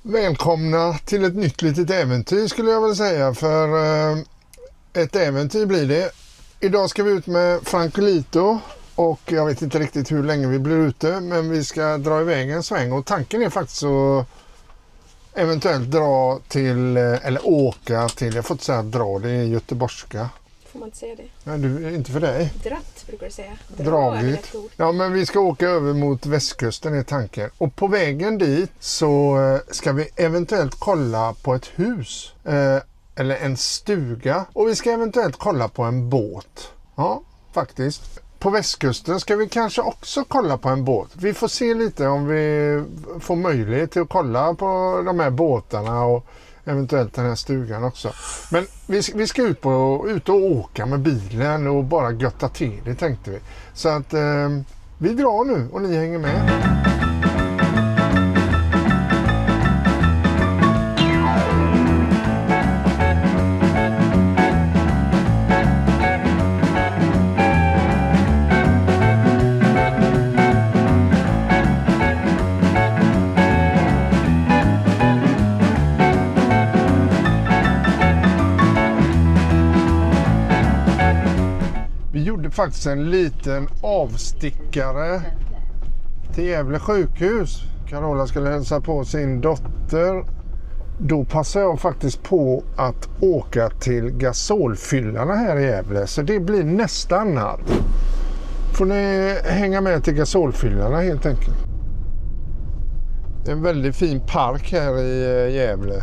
Välkomna till ett nytt litet äventyr skulle jag väl säga, för ett äventyr blir det. Idag ska vi ut med Francolito och jag vet inte riktigt hur länge vi blir ute, men vi ska dra iväg en sväng och tanken är faktiskt att eventuellt dra till, eller åka till, jag får inte säga dra, det är göteborgska. Får man inte säga det? Nej, du, inte för dig. Dratt brukar du säga. Dragit. Ja, men vi ska åka över mot västkusten är tanken. Och på vägen dit så ska vi eventuellt kolla på ett hus. Eller en stuga. Och vi ska eventuellt kolla på en båt. Ja, faktiskt. På västkusten ska vi kanske också kolla på en båt. Vi får se lite om vi får möjlighet till att kolla på de här båtarna och eventuellt den här stugan också. Men vi ska ut och åka med bilen och bara götta till det, tänkte vi. Så att vi drar nu och ni hänger med. Vi gjorde faktiskt en liten avstickare till Gävle sjukhus. Carola skulle hälsa på sin dotter. Då passade jag faktiskt på att åka till gasolfyllarna här i Gävle. Så det blir nästan natt. Får ni hänga med till gasolfyllarna helt enkelt. Det är en väldigt fin park här i Gävle.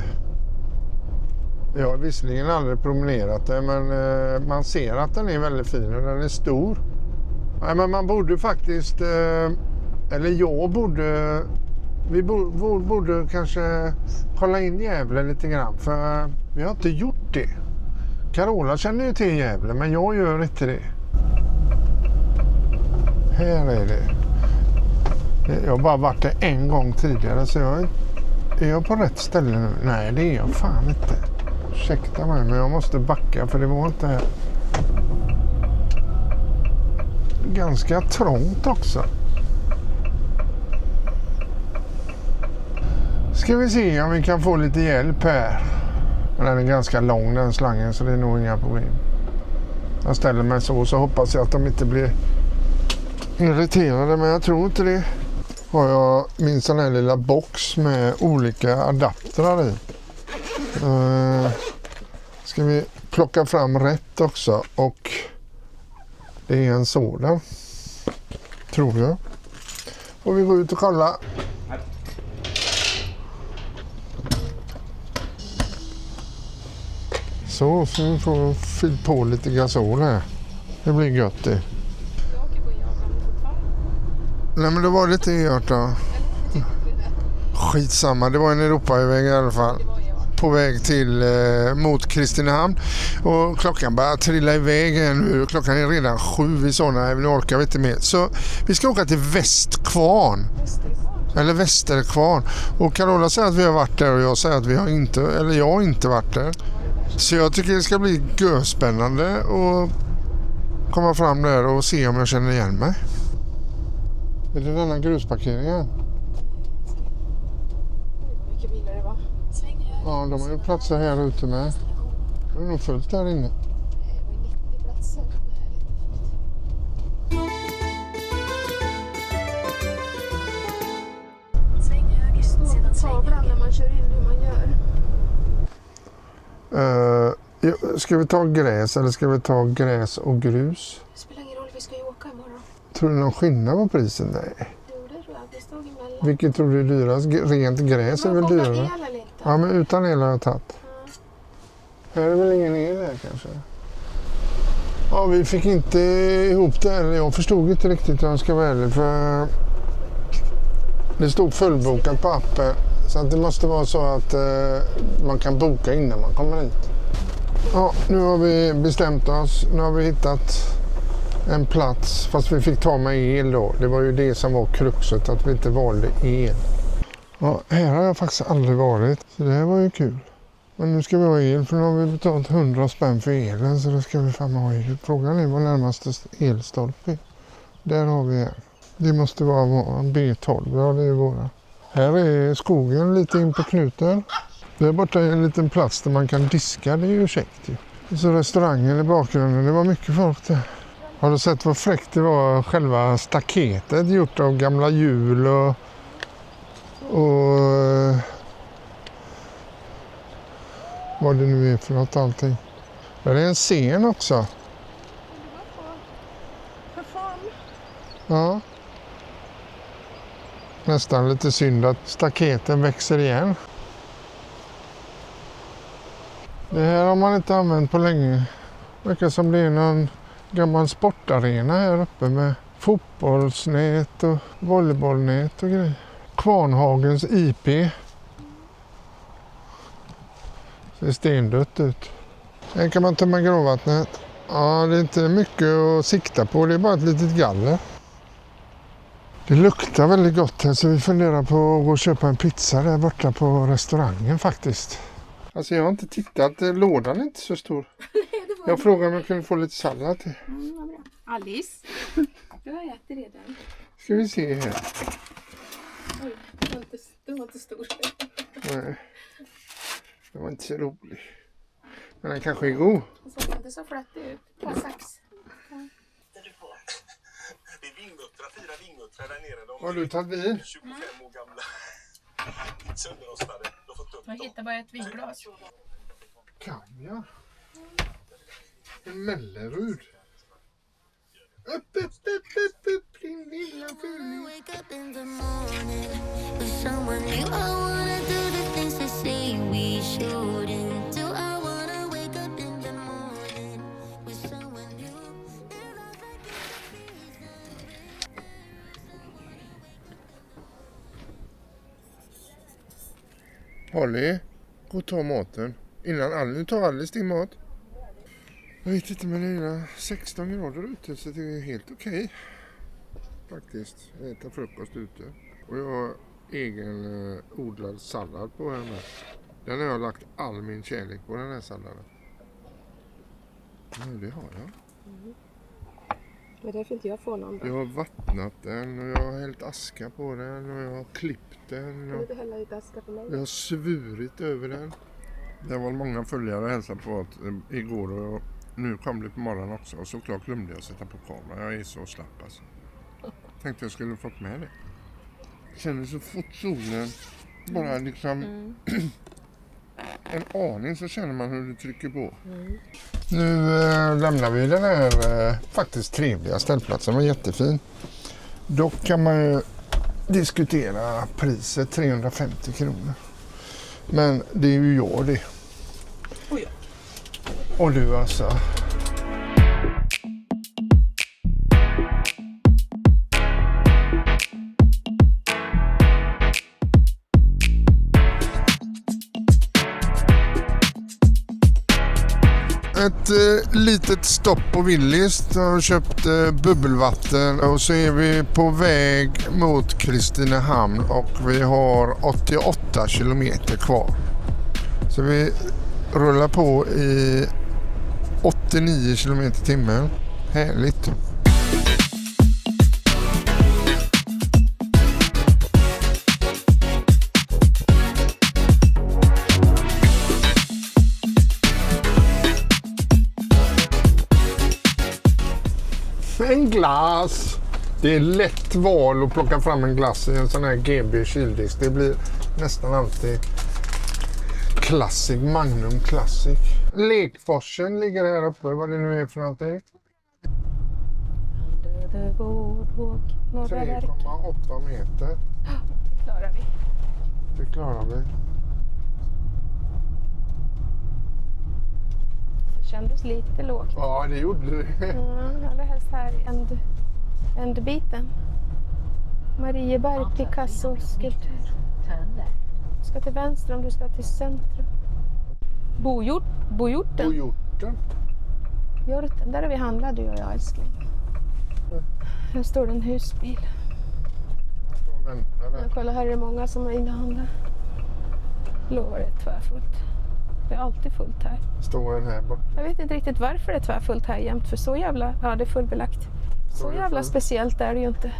Jag har visserligen aldrig promenerat det, men man ser att den är väldigt fin och den är stor. Nej, men man borde faktiskt, eller jag borde, vi borde kanske kolla in Gävle lite grann, för vi har inte gjort det. Carola känner ju till Gävle, men jag gör inte det. Här är det. Jag har bara varit där en gång tidigare, så är jag på rätt ställe nu? Nej, det är jag fan inte. Ursäkta mig, men jag måste backa för det var inte ganska trångt också. Ska vi se om vi kan få lite hjälp här. Men den är ganska lång den slangen, så det är nog inga problem. Jag ställer mig så hoppas jag att de inte blir irriterade, men jag tror inte det. Har jag min sån här lilla box med olika adaptrar i. Ska vi plocka fram rätt också, och det är en sådan, tror jag. Och vi går ut och kolla. Så vi får fylla på lite gasol här. Det blir gött det. Jag åker på E18 fortfarande. Nej, men det var lite E18 då. Skitsamma, det var en Europaväg i alla fall. På väg till mot Kristinehamn, och klockan bara trilla iväg nu. Klockan är redan 7, vi sa nej, vi orkar vi inte mer. Så vi ska åka till Västkvarn. Eller Västerkvarn. Och Carola säger att vi har varit där och jag säger att jag har inte varit där. Så jag tycker det ska bli spännande att komma fram där och se om jag känner igen mig. Är det denna grusparkeringen? Vilka bilar det var. Ja, de har ju platser här ute med. Det är nog fullt där inne. Det var 90 platser. Sväng höger, sedan sväng höger. När man kör in hur man gör. Ska vi ta gräs eller ska vi ta gräs och grus? Det spelar ingen roll, vi ska ju åka imorgon. Tror du någon skillnad på prisen? Nej. Jo, det tror jag. Det stod emellan. Vilket tror du är dyrast? Rent gräs är väl dyrare? El eller inte? Ja, men utan el har jag tagit. Här är väl ingen el här kanske? Ja, vi fick inte ihop det. Eller jag förstod inte riktigt om jag ska vara ärlig, för det stod fullbokat på appen. Så att det måste vara så att man kan boka innan man kommer hit. Ja, nu har vi bestämt oss. Nu har vi hittat en plats, fast vi fick ta med el då. Det var ju det som var kruxet, att vi inte valde el. Ja, här har jag faktiskt aldrig varit, så det här var ju kul. Men nu ska vi ha el, för nu har vi betalat 100 spänn för elen, så då ska vi fan ha el. Frågan är vad närmaste elstolpe är. Där har vi en. Det måste vara B12, ja det är våra. Här är skogen lite in på knuten. Där borta är en liten plats där man kan diska, det är ju käckt. Så restaurangen i bakgrunden, det var mycket folk där. Har du sett vad fräckt det var, själva staketet gjort av gamla hjul och vad det nu är för något allting. Där är en scen också. Ja. Nästan lite synd att staketen växer igen. Det här har man inte använt på länge. Det verkar som det är någon gammal sportarena här uppe med fotbollsnät och volleybollnät och grejer. Kvarnhagens IP. Ser stendött ut. Här kan man tömma gråvattnet. Ja, det är inte mycket att sikta på. Det är bara ett litet galler. Det luktar väldigt gott här, så vi funderar på att gå och köpa en pizza där borta på restaurangen faktiskt. Alltså jag har inte tittat. Lådan är inte så stor. Jag frågade om jag kunde få lite sallad till. Vad bra. Alice, du har ätit redan. Ska vi se här. Oj, du var inte stor. Nej, det var inte så rolig. Men den kanske är god. Det så flätt ut. Ta sax. Det är vinguttrar, 4 vinguttrar där nere. De Har du tagit vin? 25 år gamla. Sönderrostade. De har fått upp Jag hittade bara ett vinglas. Kaviar. En Mellerud. Upp, din lilla fuling. Wake up in the morning with someone new. I wanna do the things they say we shouldn't do. I wanna wake up in the morning with someone new. Holly, gå och ta maten. Nu tar Alice din mat. Jag vet inte, men det är 16 grader ute så det är helt okej. Faktiskt, jag äter frukost ute. Och jag har egen odlad sallad på här med. Den har jag lagt all min kärlek på, den här salladen. Ja, det har jag. Det är därför inte jag får någon. Jag har vattnat den och jag har hällt aska på den och jag har klippt den. Och Du hälla lite aska på mig. jag har svurit över den. Det var många följare och hälsade på igår och nu kom det på morgonen också. Och såklart glömde jag sätta på kameran. Jag är så slapp alltså. Tänkte jag skulle fått med det. Känner så fort solen bara liksom en aning så känner man hur det trycker på. Nu lämnar vi den här faktiskt trevliga ställplatsen. Den var jättefin. Dock kan man ju diskutera priset 350 kronor. Men det är ju jag det. Och jag. Och du alltså. Ett litet stopp på Willys. Jag har köpt bubbelvatten och så är vi på väg mot Kristinehamn och vi har 88 kilometer kvar. Så vi rullar på i 89 kilometer i timmen. Härligt. En glass. Det är lätt val att plocka fram en glass i en sån här GB kyldisk. Det blir nästan alltid Classic, Magnum Classic. Lekforsen ligger här uppe, vad det nu är för någonting. 3,8 meter. Klarar vi. Det klarar vi. Det kändes lite lågt. Ja, det gjorde det. Allra helst här i ändbiten. Marieberg, Picasso, skulptur. Ska till vänster om du ska till centrum. Bojorten. Bojorten. Hjorten, där har vi handlat du och jag älskling. Här står det en husbil. Jag kollar, här är det många som är inne och handlar. Lovar det är tvärfullt. Det är alltid fullt här. Står den här borta. Jag vet inte riktigt varför det är tvärfullt här jämt. För så jävla, ja det är fullbelagt. Så jävla speciellt är det ju inte.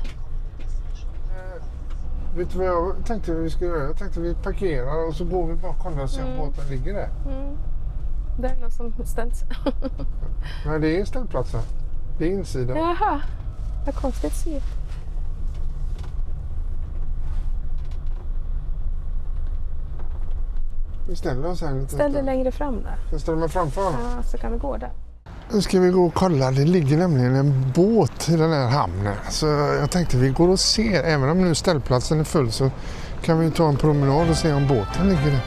Vet du vad jag tänkte vi ska göra? Jag tänkte vi parkerar och så går vi bara och kollar och ser om båten ligger där. Det är någon som ställs. Nej, det är ställplatsen. Det är insidan. Jaha, vad konstigt att se. Vi ställer oss här lite. Ställ dig längre fram där. Jag ställer mig framför. Ja, så kan vi gå där. Nu ska vi gå och kolla. Det ligger nämligen en båt i den här hamnen. Så jag tänkte vi går och ser. Även om nu ställplatsen är full så kan vi ta en promenad och se om båten ligger där.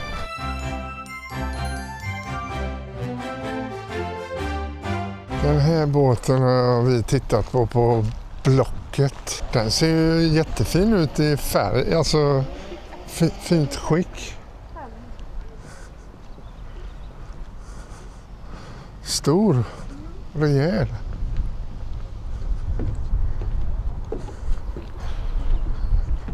Den här båten har vi tittat på Blocket. Den ser ju jättefin ut i färg. Alltså fint skick. Stor. Rejäl.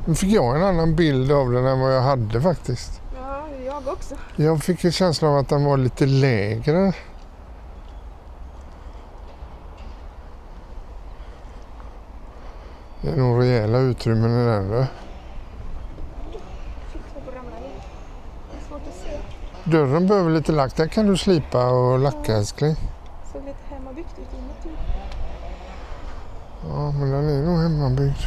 Nu fick jag en annan bild av den än vad jag hade faktiskt. Ja, jag också. Jag fick en känsla av att den var lite lägre. Det är nog rejäla utrymmen i den där. Dörren behöver lite lack. Där kan du slipa och lacka, älskling. Så lite hemmabyggt ut inuti. Ja, men den är nog hemmabyggd.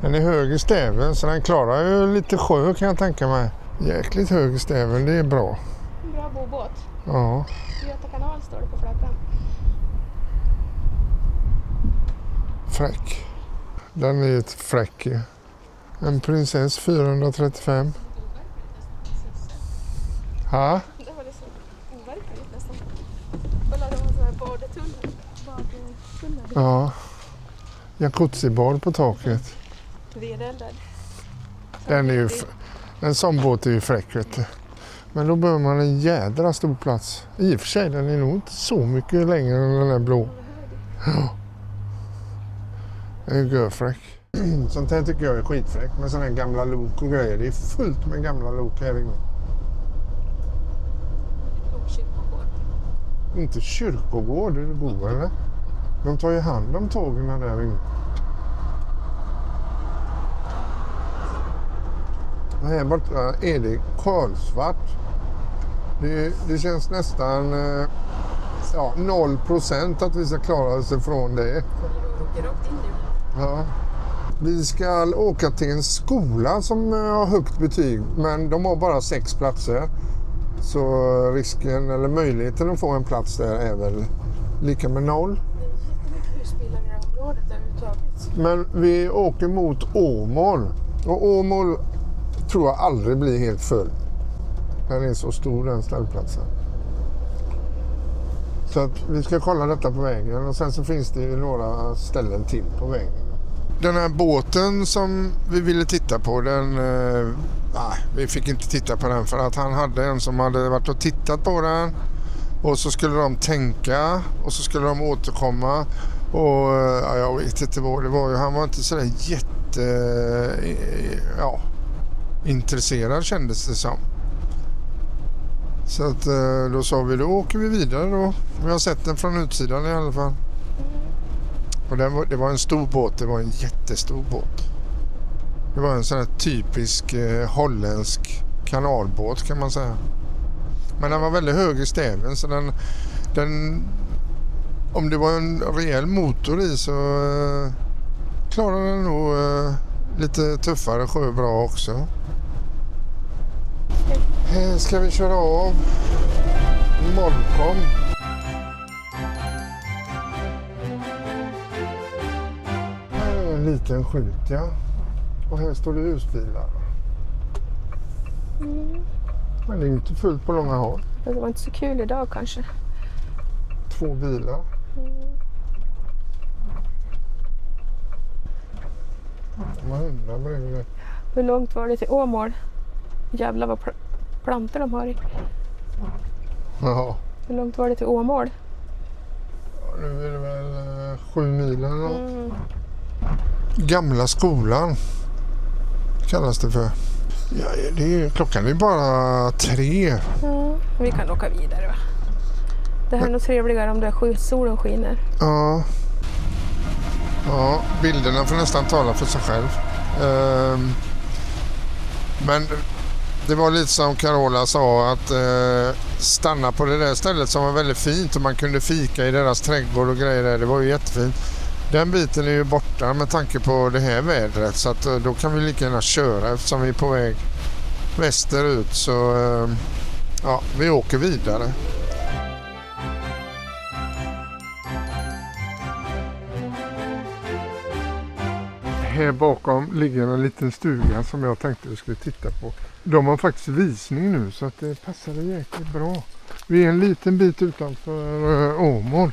Den är hög i stäven så den klarar ju lite sjö kan jag tänka mig. Jäkligt hög i stäven, det är bra. En bra bobåt. Ja. Göta kanal står det på flaggan. Fräck. Den är ett fräck. En prinsess 435. Ha? Det var det så overkligt nästan. Kolla, de har så här badetunnel. Ja. Jacuzzi-bad på taket. Vedeldad. Den är ju en sån båt är ju fräck, vet du. Men då behöver man en jädra stor plats. I och för sig, den är nog inte så mycket längre än den där blå. Ja. Den är görfräck. Sånt här tycker jag är skitfräck. Med sådana här gamla lok och grejer. Det är fullt med gamla lok här inne. Inte kyrkogård där du bor, eller? De tar ju hand om tågen där inne. Och här borta är det kolsvart. Det känns nästan 0% att vi ska klara oss ifrån det. Ja. Vi ska åka till en skola som har högt betyg, men de har bara 6 platser. Så risken eller möjligheten att få en plats där är väl lika med 0. Men vi åker mot Åmål. Och Åmål tror jag aldrig blir helt full. Den är så stor, den ställplatsen. Så att vi ska kolla detta på vägen och sen så finns det ju några ställen till på vägen. Den här båten som vi ville titta på, vi fick inte titta på den för att han hade en som hade varit och tittat på den. Och så skulle de tänka och så skulle de återkomma. Och jag vet inte vad det var. Han var inte sådär intresserad kändes det som. Så att då sa vi, då åker vi vidare då. Vi har sett den från utsidan i alla fall. Och det var en stor båt, det var en jättestor båt. Det var en sån här typisk holländsk kanalbåt kan man säga. Men den var väldigt hög i stäven så den om det var en rejäl motor i så klarade den nog lite tuffare sjö bra också. Här ska vi köra av Molkom. Här är en liten skjut, ja. Och här står det husbilar. Men det är inte fullt på långa håll. Det var inte så kul idag kanske. 2 bilar. Man undrar bredvid det. Hur långt var det till Åmål? Jävlar vad plantor de har i. Ja. Hur långt var det till Åmål? Nu är det väl 7 mil eller något. Gamla skolan kallas det för. Ja, klockan är bara 3. Vi kan åka vidare, va? Det här är nog trevligare om det är solen skiner. Ja. Ja, bilderna får nästan tala för sig själv. Men det var lite som Carola sa, att stanna på det där stället som var väldigt fint och man kunde fika i deras trädgård och grejer där. Det var ju jättefint. Den biten är ju borta med tanke på det här vädret, så att då kan vi lika gärna köra eftersom vi är på väg västerut, så ja, vi åker vidare. Här bakom ligger en liten stuga som jag tänkte vi skulle titta på. De har faktiskt visning nu så att det passar jäkligt bra. Vi är en liten bit utanför Åmål.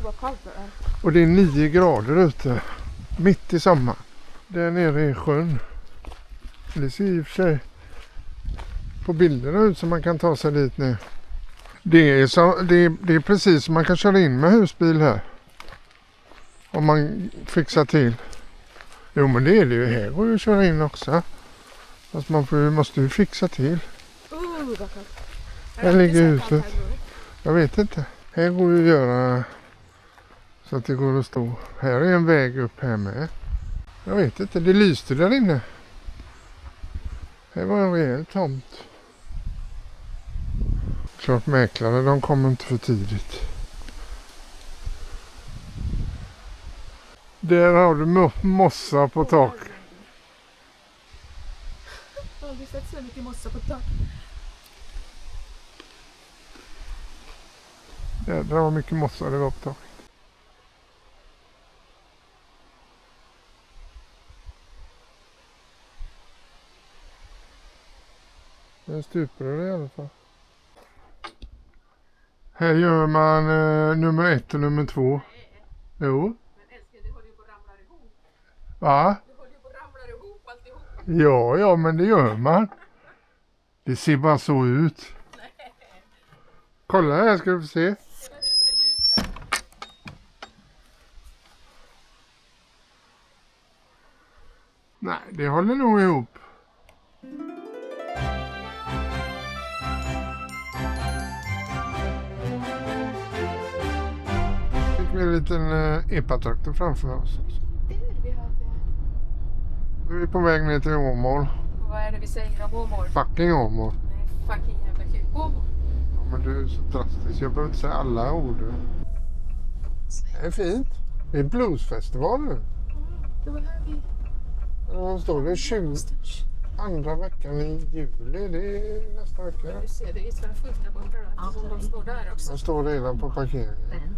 Vad kallt det är. Och det är 9 grader ute. Mitt i sommar. Där nere är sjön. Det ser i och för sig på bilderna ut som man kan ta sig dit ner. Det är precis som man kan köra in med husbil här. Om man fixar till. Jo, men det är det ju. Här går ju att köra in också. Fast måste ju fixa till. Vad kallt. Här ligger huset. Jag vet inte. Här går ju att göra så att det går att stå. Här är en väg upp här med. Jag vet inte, det lyste där inne. Här var en rejäl tomt. Klart mäklare, de kommer inte för tidigt. Där har du mossa på tak. Jag har aldrig sett så mycket mossa på tak. Där var mycket mossa det var på taket. Det stupar det i alla fall. Här gör man nummer 1 och nummer 2. Jo. Men älskling, det håller ju på att ramla ihop. Va? Det håller ju på att ramla ihop alltihop. Ja, men det gör man. Det ser bara så ut. Kolla här ska du få se. Nej, det håller nog ihop. Fick vi en liten epatraktor framför oss. Vi hade... Nu är vi på väg ner till Åmål. Vad är det vi säger om Åmål? Fucking Åmål. Nej, fucking jävla kul. Åmål. Ja, men du är så drastisk. Jag behöver inte säga alla ord. Det är fint. Det är bluesfestival nu. Det var här vi... Ja, står det 22 veckan i juli. Det är nästa vecka. Du ser, det är så fullt där borta då. De står där också. De står redan på parkeringen.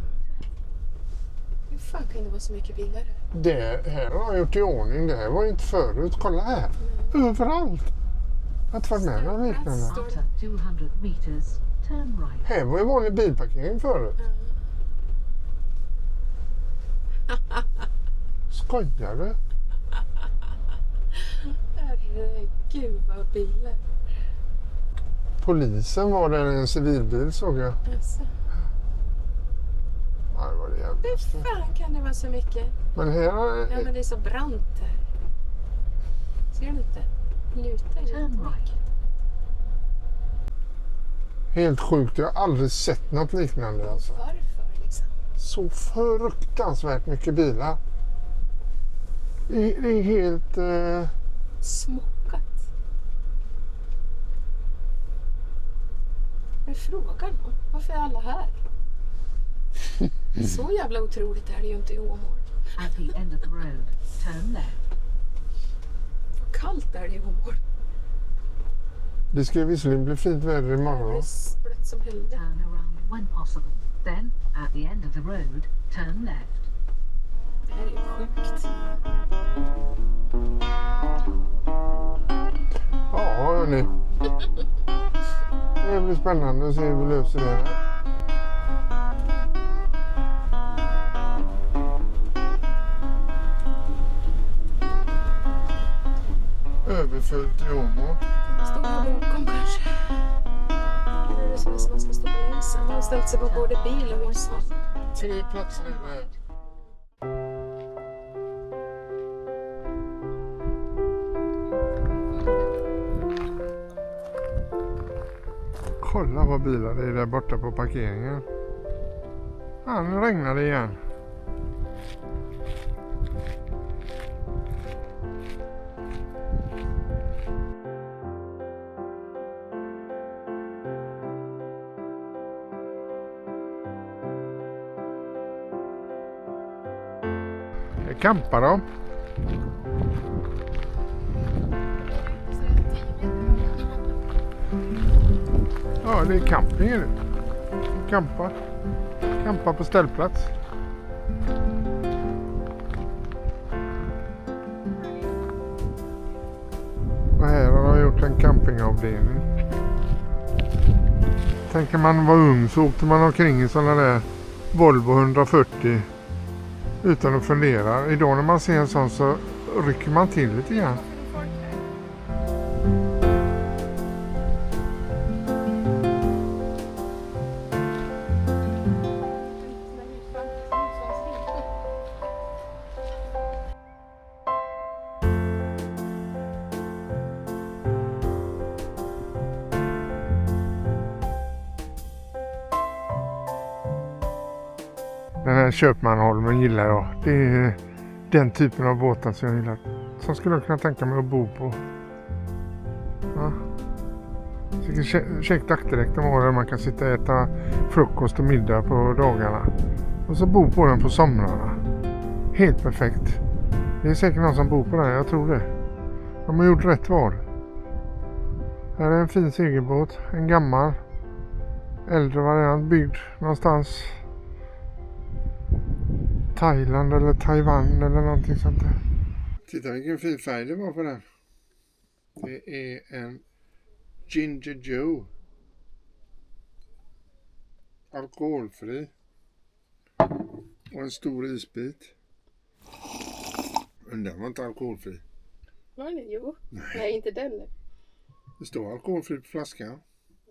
Hur fan kan det vara så mycket bilar här? Det här har jag gjort i ordning. Det här var ju inte förut. Kolla här. Överallt. Jag har inte varit med någon liknande. After 200 meters, turn right. Här var ju vanlig bilparkering förut. Skojar du? Herregud vad bilar. Polisen var där i en civilbil såg jag. Alltså, Ja, det var det hur jävligaste. fan kan det vara så mycket? Men här Ja, men det är så brant här. Ser du inte? Lutar ju Turn right. helt sjukt. Jag har aldrig sett något liknande alltså. Varför liksom? Så fruktansvärt mycket bilar. Det är helt... Smockat. Men frågan då? Varför är alla här? Så jävla otroligt är det ju inte i Åmål. At the end of the road, turn left. Kallt är det i Åmål. Det ska ju visserligen bli fint väder Det imorgon. är sprätt som helvete. Turn around when possible. Then, at the end of the road, turn left. Det här är ju sjukt. Ja, hörni. Det blir spännande att se hur vi löser det här. Överfullt i Åmål. Står här bakom kanske. Eller är det så att man ska stå på länsen? Man har ställt sig på både bil och husvagn. 3 platser är det här. Kolla vad bilar det är där borta på parkeringen. Ja, nu regnar det igen. Campar de. Ja, det är camping nu. Campa på ställplats. Och här har de gjort en campingavdelning. Tänker man var ung så åkte man omkring i sådana där Volvo 140 utan att fundera. Idag när man ser en sån så rycker man till lite grann. Den här Köpmanholmen gillar jag. Det är den typen av båtar som jag gillar. Som skulle jag kunna tänka mig att bo på. Ja. Käckt akterdäck de har där man kan sitta och äta frukost och middag på dagarna. Och så bo på den på somrarna. Helt perfekt. Det är säkert någon som bor på den, jag tror det. De har gjort rätt val. Här är en fin segelbåt. En gammal. Äldre variant byggd någonstans. Thailand eller Taiwan eller någonting sånt där. Titta vilken fin färg det var på den. Det är en Ginger Joe. Alkoholfri. Och en stor isbit. Men den var inte alkoholfri. Var det? Jo. Nej, inte den. Det står alkoholfri på flaskan.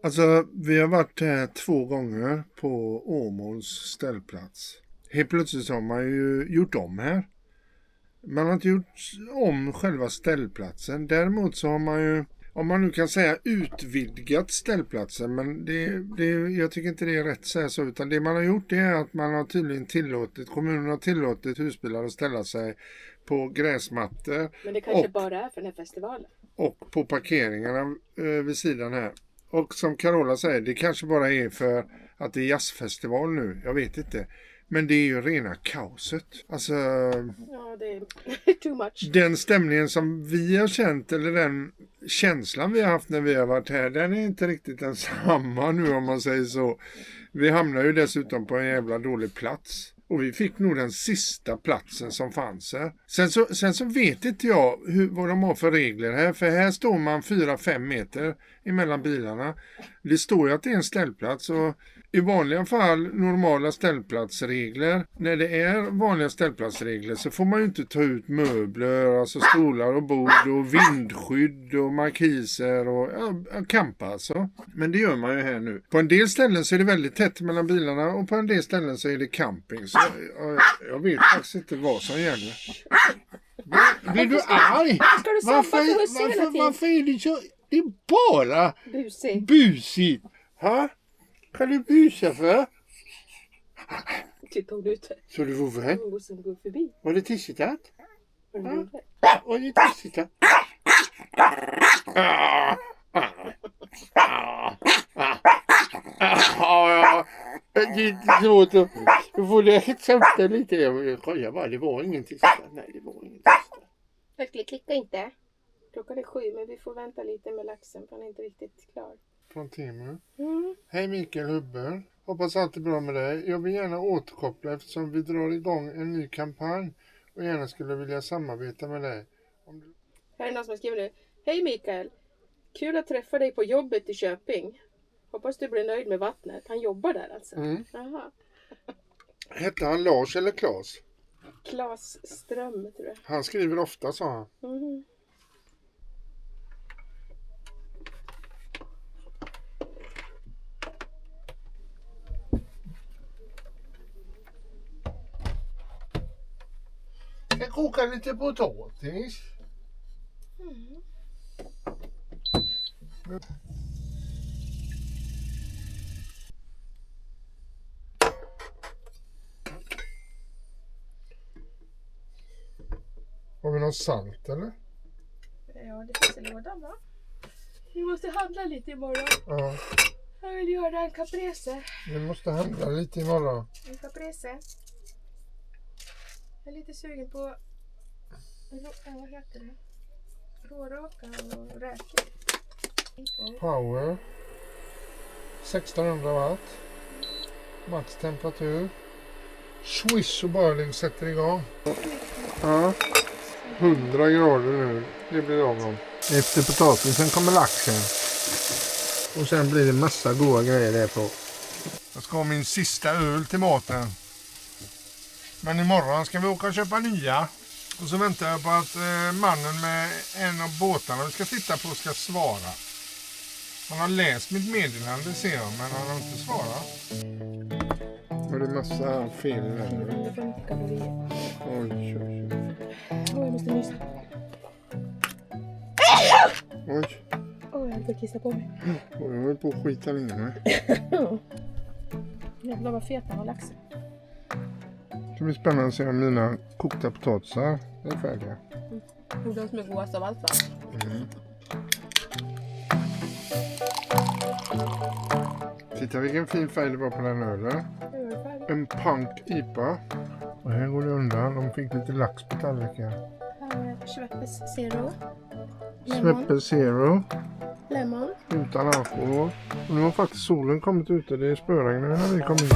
Alltså, vi har varit här 2 gånger på Åmåls ställplats. Helt plötsligt har man ju gjort om här. Man har inte gjort om själva ställplatsen. Däremot så har man ju, om man nu kan säga, utvidgat ställplatsen. Men jag tycker inte det är rätt att säga så. Utan det man har gjort är att man har tydligen tillåtit, kommunen har tillåtit husbilar att ställa sig på gräsmattor. Men det kanske bara är för den här festivalen. Och på parkeringarna vid sidan här. Och som Carola säger, det kanske bara är för att det är jazzfestival nu. Jag vet inte. Men det är ju rena kaoset. Alltså, ja, det är too much. Den stämningen som vi har känt, eller den känslan vi har haft när vi har varit här, den är inte riktigt densamma nu om man säger så. Vi hamnar ju dessutom på en jävla dålig plats. Och vi fick nog den sista platsen som fanns här. Sen så vet inte jag vad de har för regler här. För här står man 4-5 meter emellan bilarna. Det står ju att det är en ställplats. Och i vanliga fall normala ställplatsregler. När det är vanliga ställplatsregler så får man ju inte ta ut möbler, alltså stolar och bord och vindskydd och markiser och campa alltså. Men det gör man ju här nu. På en del ställen så är det väldigt tätt mellan bilarna och på en del ställen så är det camping. Så jag vet faktiskt inte vad som gäller. Blir du arg? Varför är det så? Det är bara busigt. Ha? Kan du busa för? Titta hon ute. Så du vovve? Och sen går förbi. Var det tissigt? Var det tissigt? Det är svårt att få det hämta lite. Jag bara, det var ingen tissigt. Nej, det var ingen tissigt. Jag klicka inte. Klockan är 7 men vi får vänta lite med laxen för han är inte riktigt klar. Från Timo. Hej Mikael Hubber. Hoppas allt är bra med dig. Jag vill gärna återkoppla eftersom vi drar igång en ny kampanj och gärna skulle vilja samarbeta med dig. Här är någon som har skrivit nu. Hej Mikael. Kul att träffa dig på jobbet i Köping. Hoppas du blir nöjd med vattnet. Han jobbar där alltså. Aha. Hette han Lars eller Claes? Claes Ström tror jag. Han skriver ofta, sa han. Jag kokar lite potatis. Har vi något salt eller? Ja, det finns i lådan va? Vi måste handla lite imorgon. Ja. Jag vill göra en caprese. Vi måste handla lite imorgon. En caprese. Jag är lite sugen på vad heter det? Råraka och räkor. Power. 1600 watt. Max temperatur. Swish och boiling sätter igång. Ja. 100 grader nu. Det blir lagom. Efter potatisen kommer laxen. Och sen blir det massa goda grejer där på. Jag ska ha min sista öl till maten. Men imorgon ska vi åka och köpa nya. Och så väntar jag på att mannen med en av båtarna vi ska titta på ska svara. Han har läst mitt meddelande ser jag, men han har inte svarat. Var det massa fel här nu? 150 kalorier. Oj. Jag måste nysa. Oj. Jag höll på att kissa på mig. Jag höll på att skita länge med. Jävlar vad fet den var laxen. Det blir spännande att se om mina kokta potatisar är färdiga. Och de som är godast av allt va? Titta vilken fin färg det var på den ölen. En punk IPA. Och här går det undan. De fick lite lax på tallriken. Schweppes Zero. Sveppe Zero. Lemon. Utan alkohol. Och nu har faktiskt solen kommit ut och det är spöregn när vi kommer ut.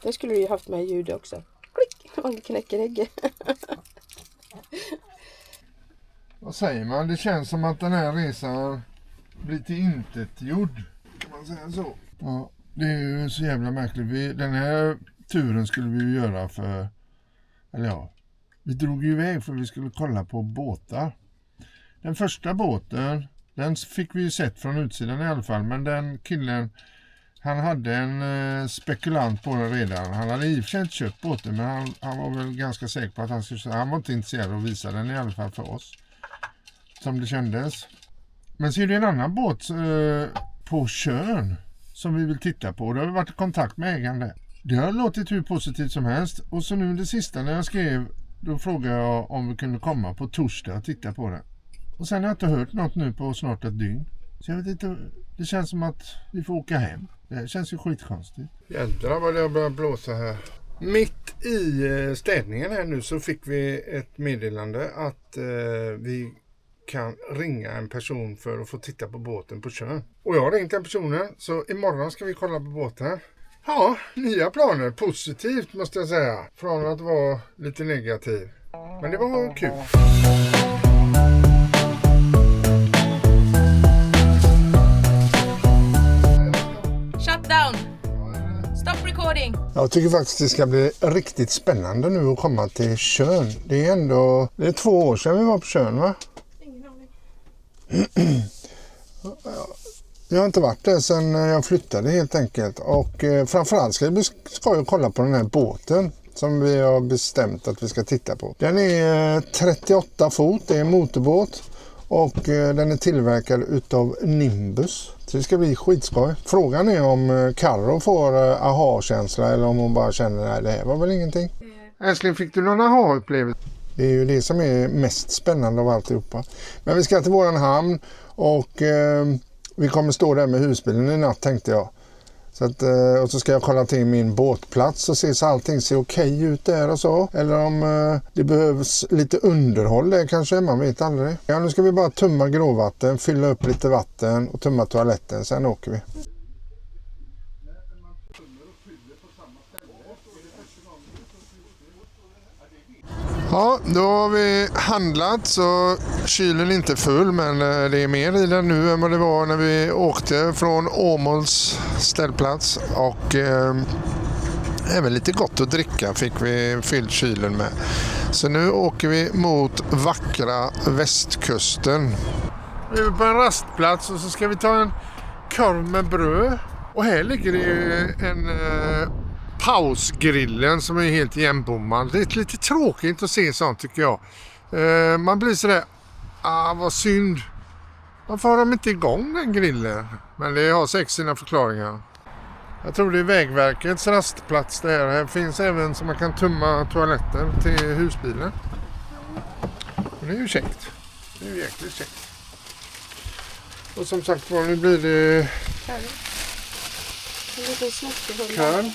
Det skulle du ju haft med ljud också. Klick! Man knäcker ägget. Vad säger man? Det känns som att den här resan blir till intetgjord. Kan man säga så? Ja, det är ju så jävla märkligt. Den här turen skulle vi ju göra för... Eller ja. Vi drog ju iväg för att vi skulle kolla på båtar. Den första båten, den fick vi ju sett från utsidan i alla fall. Men den killen... Han hade en spekulant på den redan. Han hade i och för sig inte köpt båten, men han var väl ganska säker på att han var inte intresserad av att visa den i alla fall för oss. Som det kändes. Men så är det en annan båt på Tjörn som vi vill titta på. Det har varit i kontakt med ägaren. Det har låtit hur positivt som helst. Och så nu det sista när jag skrev, då frågade jag om vi kunde komma på torsdag och titta på den. Och sen har jag inte hört något nu på snart ett dygn. Så jag vet inte, det känns som att vi får åka hem. Det känns ju skitkonstigt. Jädrar vad det har börjat blåsa här. Mitt i städningen här nu så fick vi ett meddelande att vi kan ringa en person för att få titta på båten på Tjörn. Och jag har ringt den personen, så imorgon ska vi kolla på båten. Ja, nya planer. Positivt måste jag säga. Från att vara lite negativ. Men det var kul. Shutdown! Stop recording! Jag tycker faktiskt det ska bli riktigt spännande nu att komma till Tjörn. Det är 2 år sedan vi var på Tjörn, va? Ingen aning. Jag har inte varit där sedan jag flyttade helt enkelt. Och framförallt ska jag kolla på den här båten som vi har bestämt att vi ska titta på. Den är 38 fot, det är en motorbåt. Och den är tillverkad utav Nimbus. Så det ska bli skitskoj. Frågan är om Karo får aha-känsla eller om hon bara känner att det här var väl ingenting. Älskling, fick du någon aha-upplevelse? Det är ju det som är mest spännande av alltihopa. Men vi ska till våran hamn och vi kommer stå där med husbilen i natt tänkte jag. Så att, och så ska jag kolla till min båtplats och se så allting ser okej ut där och så. Eller om det behövs lite underhåll där kanske, man vet aldrig. Ja, nu ska vi bara tumma gråvatten, fylla upp lite vatten och tumma toaletten, sen åker vi. Ja, då har vi handlat så kylen är inte full men det är mer i den nu än vad det var när vi åkte från Åmåls ställplats och även lite gott att dricka fick vi fyllt kylen med. Så nu åker vi mot vackra västkusten. Vi är på en rastplats och så ska vi ta en korv med bröd och här ligger det en pausgrillen som är helt igenbommad. Det är lite tråkigt att se sånt tycker jag. Man blir sådär, vad synd. Varför har de inte igång den grillen? Men det har säkert sina förklaringar. Jag tror det är Vägverkets rastplats det här. Här finns även så man kan tumma toaletter till husbilen. Och det är ju käckt. Det är ju jäkligt käckt. Och som sagt var, nu blir det En liten snopp i kall. hullan.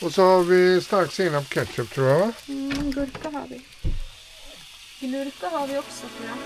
Och så har vi stark senap ketchup tror jag. Gurka har vi. Gurka har vi också tror jag.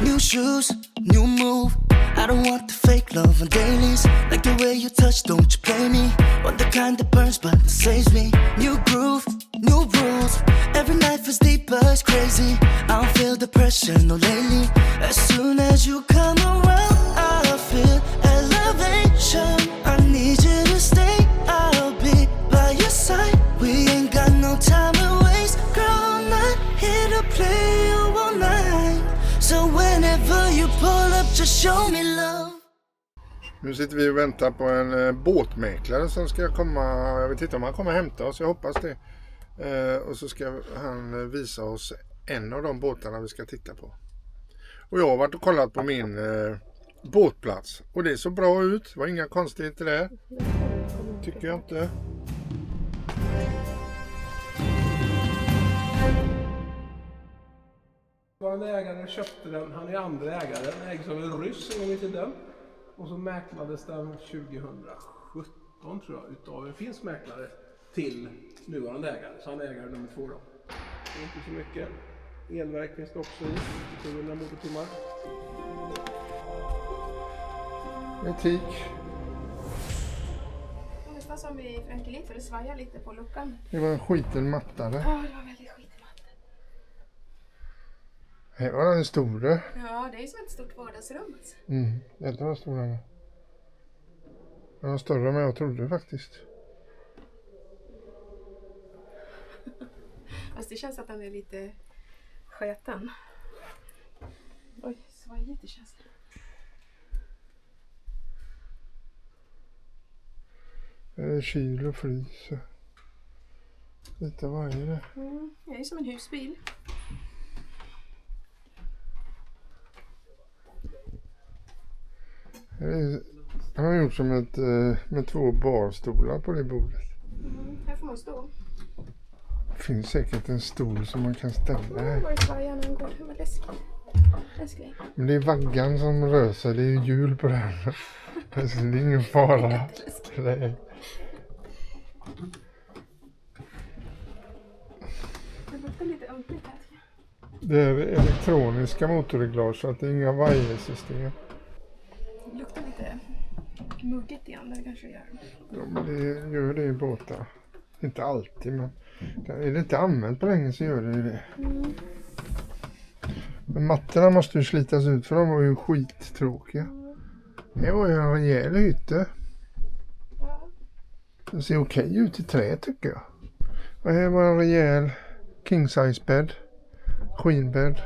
New shoes, new move. I don't want the fake love on dailies. Like the way you touch, don't you play me. Want the kind that burns but that saves me. New groove, new rules. Every night feels deeper, it's crazy. I don't feel depression, no lately. As soon as you come around, I feel elevation. I need you to stay, I'll be by your side. We ain't got no time to waste. Girl, I'm not here to play you all night. So whenever you pull up, just show me love. Nu sitter vi och väntar på en båtmäklare som ska komma. Jag vet inte om han kommer hämta oss, jag hoppas det. Och så ska han visa oss en av de båtarna vi ska titta på. Och jag har varit och kollat på min båtplats. Och det såg bra ut, det var inga konstigheter där. Tycker jag inte. Vår ägare köpte den, han är andra ägare, den ägs av en ryss en gång i tiden. Och så mäklades den 2017 tror jag utav en finsk mäklare till nuvarande ägare. Så han är ägare nummer 2 då. Det är inte så mycket. Elverk finns det också i, 700 motortimmar. Etik. Nästan som i Frankrike för det svajar lite på luckan. Det var en skiten matta där. Ja, det var väldigt skitmatt. Här var den stora. Ja, det är som ett stort vardagsrum alltså. Det var stora. Den var större än jag trodde faktiskt. Fast det känns att den är lite sketen. Oj, svajigt det känns. Kyl och frys. Lite varje där. Det är som en husbil. Han har gjort som ett med 2 barstolar på det bordet. Här får man stå. Det finns säkert en stol som man kan ställa Det här. var det svajar när den går. Det var läskigt. Läskigt. Men det är vaggan som rör sig. Det är ju hjul på den. Så det är ingen fara. Nej. Det luktar lite ömkligt här. Det är elektroniska motorreglage så att det är inga vajersystem. Det luktar lite muggigt igen, det kanske gör. Ja, men det gör det i båtar. Inte alltid, men är det inte använt på länge så gör det ju det. Men mattorna måste ju slitas ut för de var ju skittråkiga. Det var ju en rejäl hytte. Det ser okej ut i trä tycker jag. Och här var en rejäl king size bädd. Skinbädd.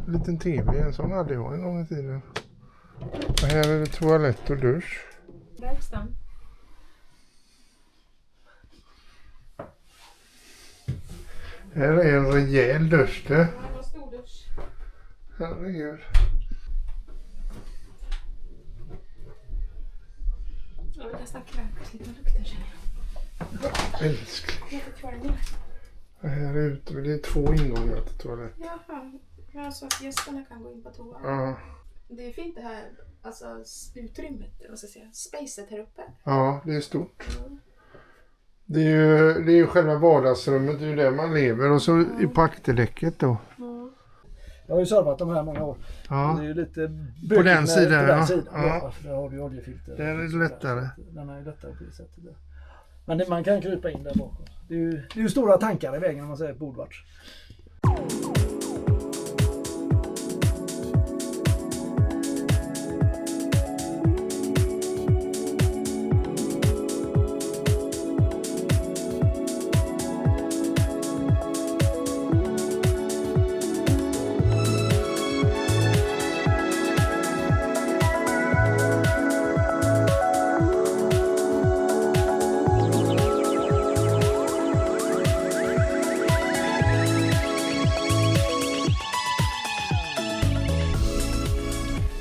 En liten tv, en sån hade jag en gång i tiden. Och här är det toalett och dusch. Verkstan. Här är en rejäl dusch det. Ja, det var stor dusch. Herregud. Jag vill nästan kräkas lite av lukten känner jag. Älskling. Jag får kvarna. Och här ute, det är 2 ingångar till toalett. Jaha, ja, så att gästerna kan gå in på toa. Ja, Det är fint det här, alltså utrymmet, vad ska jag säga, spacet här uppe. ja, det är stort. Det är ju själva vardagsrummet, det är ju där man lever. Och så på akterdäcket då. Jag har ju servat de här många år. Ja. Det är ju lite På den sidan, på den ja. sidan. Ja. Ja, för där har du ju oljefilter. Där är det lättare. Den är ju lättare på det sättet. Där. Men man kan krypa in där bakom. Det är ju stora tankar i vägen om man säger bordvart.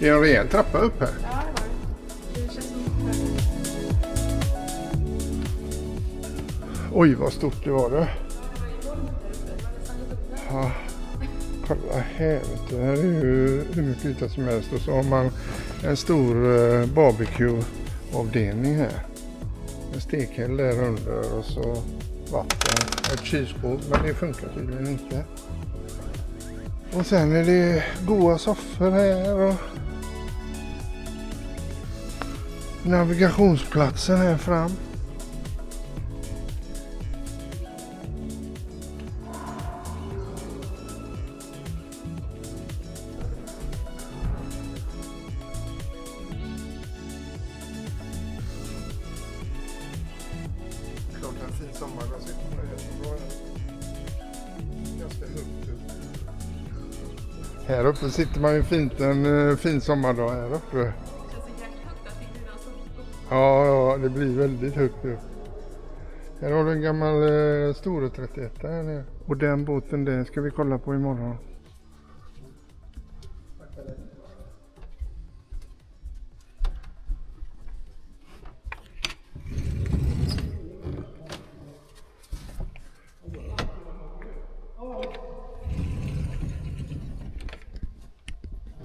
Det är en rejäl trappa upp här. Ja, det var det. Det känns som... Oj, vad stort det var det. Ja, kolla här. Det här är ju hur mycket yta som helst. Och så har man en stor barbecue-avdelning här. En stekhäll där under och så vatten. Ett kylskåp, men det funkar tydligen inte. Och sen är det goda soffor här och navigationsplatsen här fram. Klart en fin sommar, jag sitter på det så bra. Ganska högt upp. Här uppe sitter man ju fint en fin sommardag här uppe. Ja, det blir väldigt högt upp. Här har du en gammal Store 31 här nere. Och den båten där ska vi kolla på imorgon.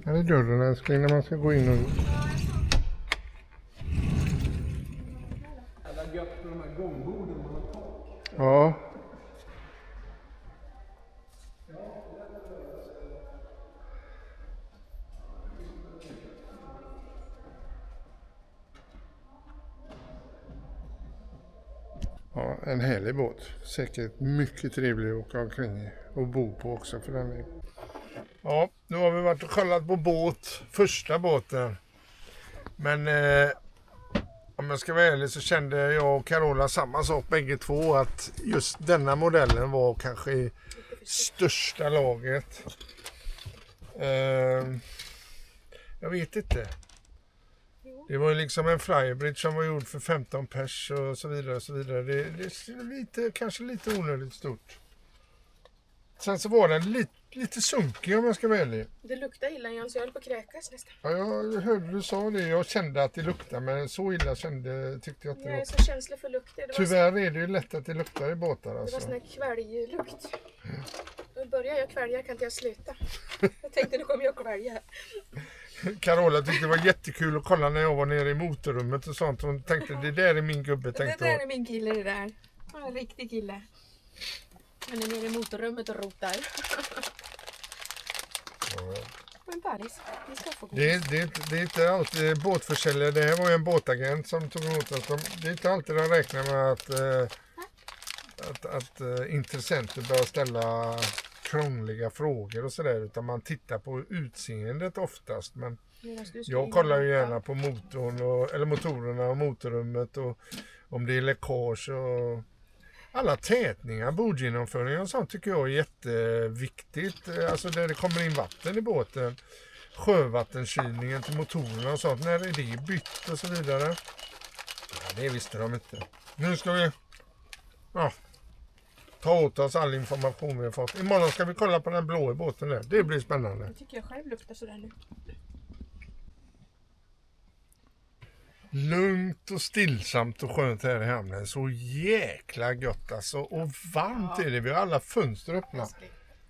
Här är dörren älskling när man ska gå in och ut. Alla gött med de här gångborden man har tak. Ja. Ja, en härlig båt. Säkert mycket trevlig att åka omkring i och bo på också för den vägen. Ja, nu har vi varit och kollat på båt, första båten. Men om jag ska vara ärlig så kände jag och Carola samma sak bägge två. Att just denna modellen var kanske i största laget. Jag vet inte. Det var ju liksom en flybridge som var gjord för 15 pers och så vidare. Och så vidare. Det är kanske lite onödigt stort. Sen så var den lite sunkig om jag ska vara ärlig. Det luktar illa igen så jag höll på att kräkas nästan. Ja, jag hörde du sa det. Jag kände att det luktade, men så illa tyckte jag inte det Jag var. är så känslig för lukter. Tyvärr är det ju lätt att det luktar i båtar. Det var Alltså. sån här kväljlukt. Nu börjar jag kvälja, kan inte jag sluta. Jag tänkte nu kommer jag kvälja. Carola tyckte det var jättekul att kolla när jag var nere i motorrummet och sånt. Hon tänkte det där är min gubbe. Det där är min kille det där. En riktig kille. Han är nere i motorrummet och rotar. Men Paris, vi ska få gå. Det är inte alltid båtförsäljare. Det här var ju en båtagent som tog emot oss. Det är inte alltid de räknar med att intressenter börjar ställa krångliga frågor och sådär. Utan man tittar på utseendet oftast. Men jag kollar ju gärna på motorerna och motorrummet och om det är läckage och alla tätningar, bordgenomföringar och sånt tycker jag är jätteviktigt. Alltså där det kommer in vatten i båten. Sjövattenkylningen till motorerna och sånt. När är det bytt och så vidare. Ja, det visste de inte. Nu ska vi ta åt oss all information vi har fått. Imorgon ska vi kolla på den blå i båten där. Det blir spännande. Jag tycker jag själv luktar sådär nu. Lugnt och stillsamt och skönt här i hamnen. Så jäkla gött alltså. Och varmt är det. Vi har alla fönster öppna.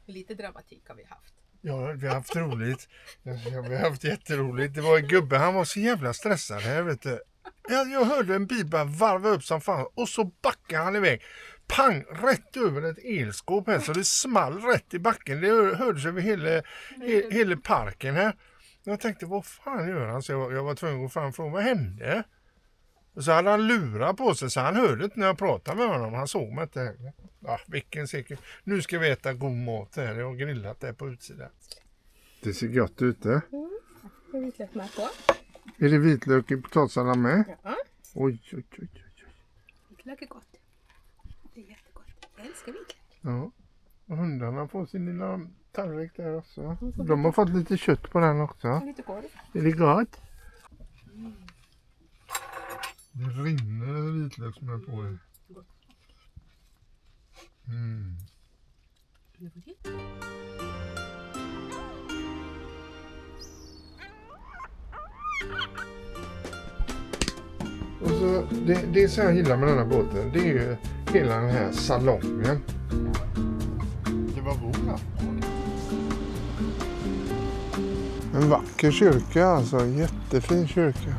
Lite dramatik har vi haft. Ja, vi har haft roligt. Vi har haft jätteroligt. Det var en gubbe, han var så jävla stressad här, vet du. Jag hörde en bil bara varva upp som fan. Och så backade han iväg. Pang, rätt över ett elskåp här. Så det small rätt i backen. Det hördes över hela parken här. Jag tänkte, vad fan gör han? Så jag var tvungen att gå fram och fråga, vad hände? Och så hade han lurat på sig, så han hörde inte när jag pratade med honom. Han såg mig inte heller. Ja, vilken säker. Nu ska vi äta god mat här. Jag har grillat där på utsidan. Det ser gott ut, det. Det är vitlök med på. Är det vitlök i potatissallad med? Ja. Oj. Vitlök är gott. Det är jättegott. Jag älskar vitlök. Ja. Och hundarna får sin lilla tallrik där också. De har fått lite kött på den också. Lite korv. Är det gott? Det rinner vitlök som är på det. Och så, det som jag gillar med den här båten, det är ju hela den här salongen. Det var bra. En vacker kyrka alltså, jättefin kyrka.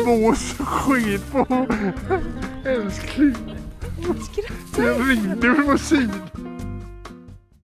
Mås skit på älskling. Jag ringde på sidan.